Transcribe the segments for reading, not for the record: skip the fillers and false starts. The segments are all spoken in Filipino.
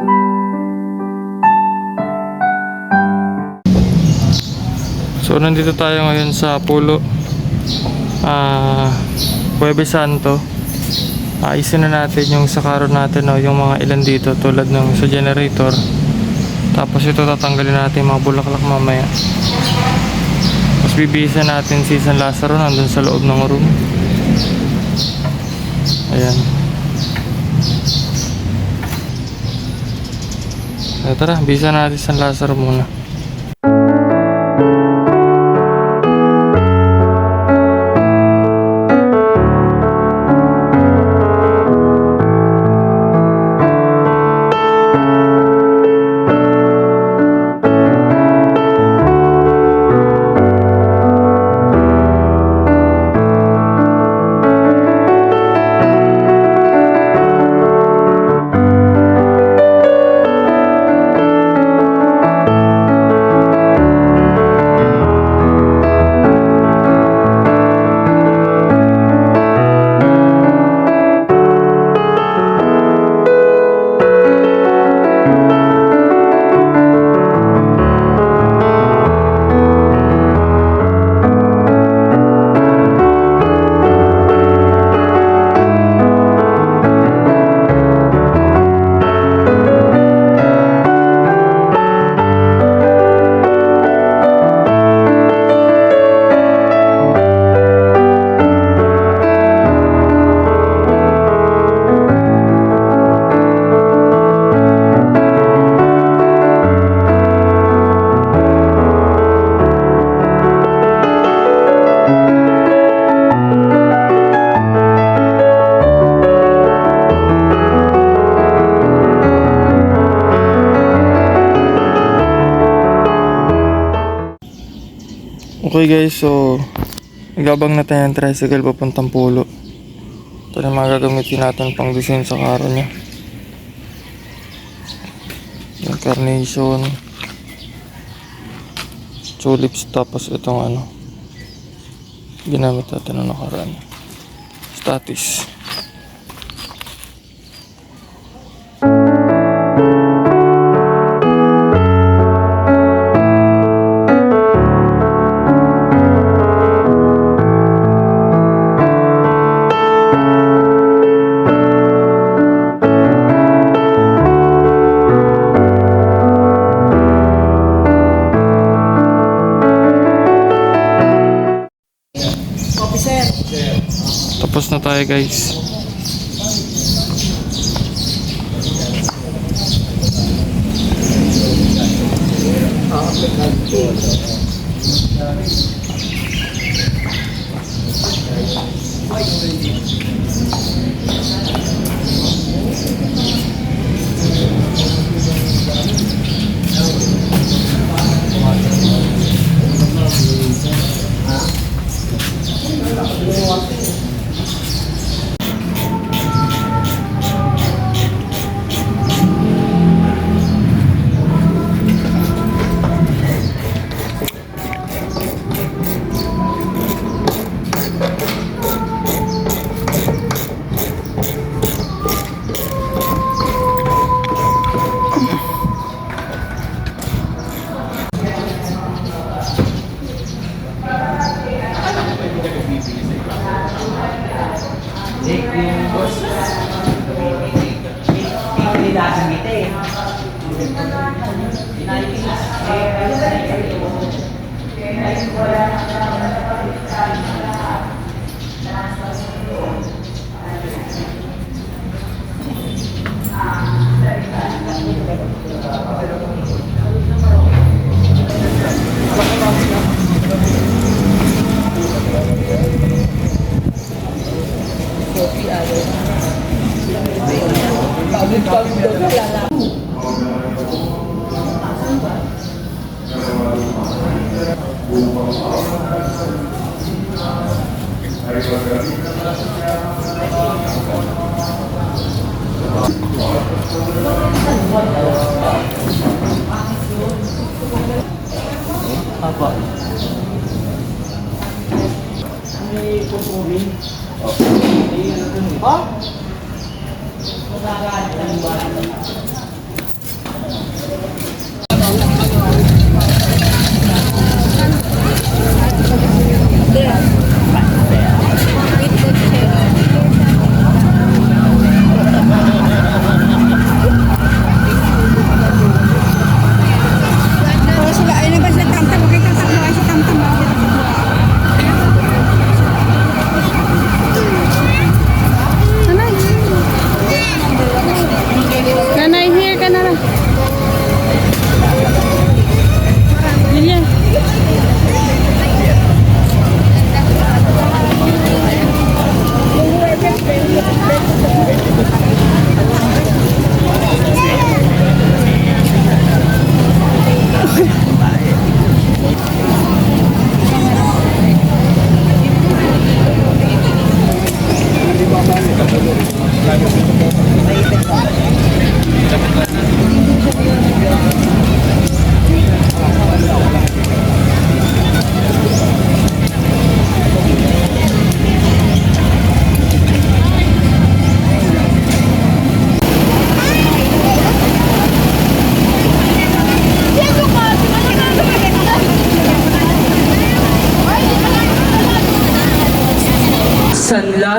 So nandito tayo ngayon sa Pulo Huwebes Santo. Ayusin na natin yung sa karon natin, no, yung mga ilan dito tulad ng sa generator. Tapos ito tatanggalin natin yung mga bulaklak mamaya. Tapos bibihisan natin si San Lazaro nandun sa loob ng room. Ayan. Tara, bihisan natin San Lazaro muna. Okay guys, so nagabang na tayo ng tricycle papuntang Pulo. Ito na mga gagamitin natin pang design sa karo niya. Yung carnation, tulips, tapos itong ginamit natin na nakaraan, statis. Tapos na tayo guys. Apa? May kukurin. Oh?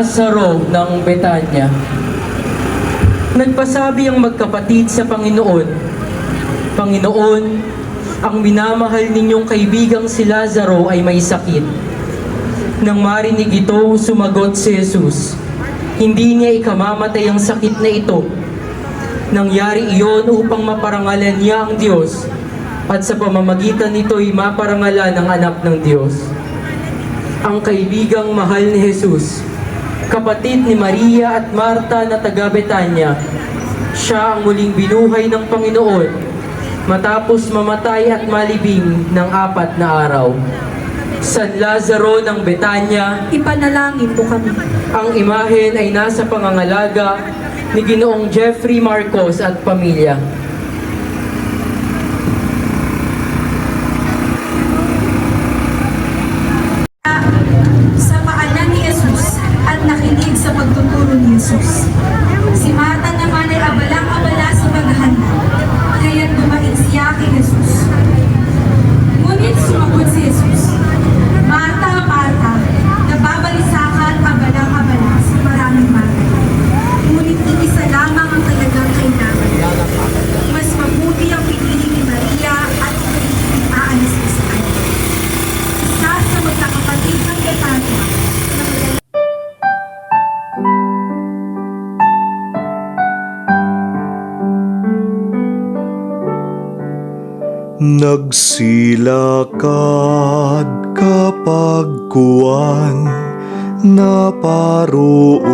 Lazaro ng Betanya. Nagpasabi ang magkapatid sa Panginoon, Panginoon, ang minamahal ninyong kaibigang si Lazaro ay may sakit. Nang marinig ito, sumagot si Jesus, hindi niya ikamamatay ang sakit na ito. Nangyari iyon upang maparangalan niya ang Diyos, at sa pamamagitan nito'y maparangalan ang anak ng Diyos. Ang kaibigang mahal ni Jesus, kapatid ni Maria at Marta na taga Betanya, siya ang muling binuhay ng Panginoon matapos mamatay at malibing ng 4 na araw. San Lazaro ng Betanya, Ipanalangin mo kami. ang imahen ay nasa pangangalaga ni Ginoong Jeffrey Marcos at pamilya. Sa paanan ni Jesus at nakinig sa pagtuturo ni Jesus. Si Marta naman ay abalang-abala sa paghahanda, kaya't dumating siya kay Jesus. Ngunit sumagot si Jesus, Marta, Marta, nababalisa ka at abalang-abala sa maraming bagay. Ngunit iisa lamang ang talagang kailangan. Mas mabuti ang pinili ni Maria at aalis sa kanya. Isa sa magkakapatid ng Betanya na madala Nagsilakad kapag kuwan naparoon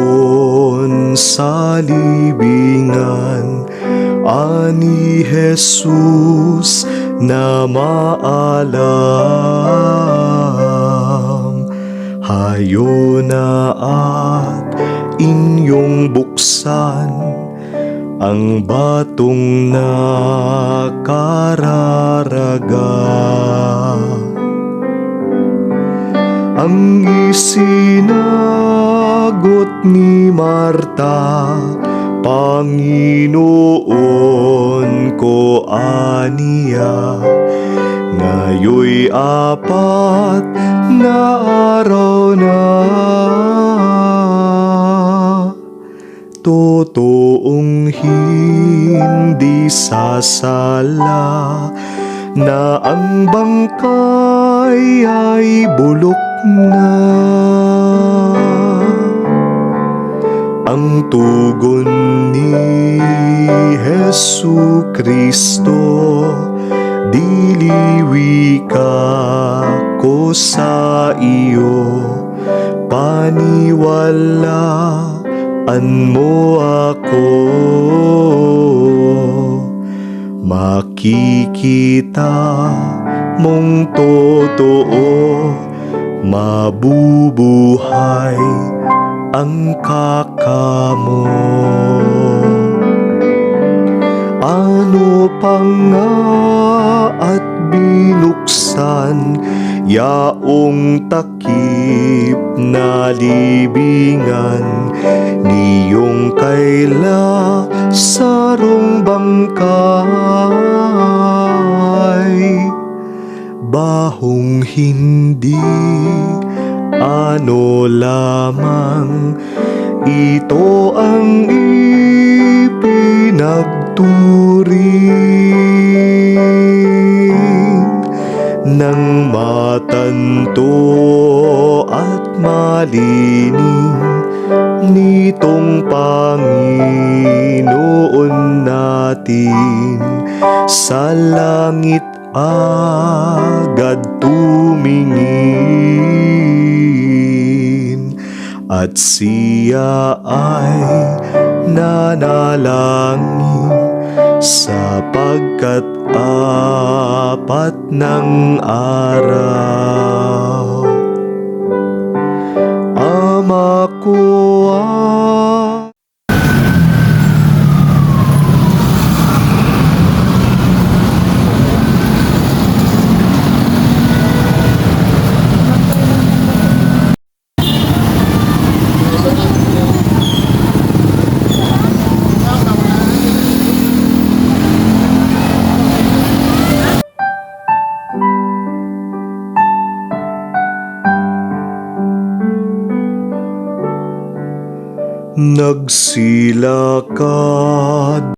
sa libingan, ani Jesus na maalam. Hayo na at inyong buksan ang batong nakararaga. Ang isinagot ni Marta, Panginoon ko aniya, ngayoy 4 na araw na. Totoong hindi sasala na ang bangkay ay bulok na. Ang tugon ni Hesu Kristo, diliwi ka ko sa iyo, paniwalaan mo ako. Makikita mong totoo, mabubuhay ang kakamo. Ano pa nga at binuksan yaong takip na libingan niyong kaila sarong bangkay, bahong hindi ano lamang ito ang ipinagturing ng matanto at malining nitong Panginoon natin. Sa langit agad tumingin at siya ay nanalangin sapagkat 4 ng araw. Ama ko nagsilakad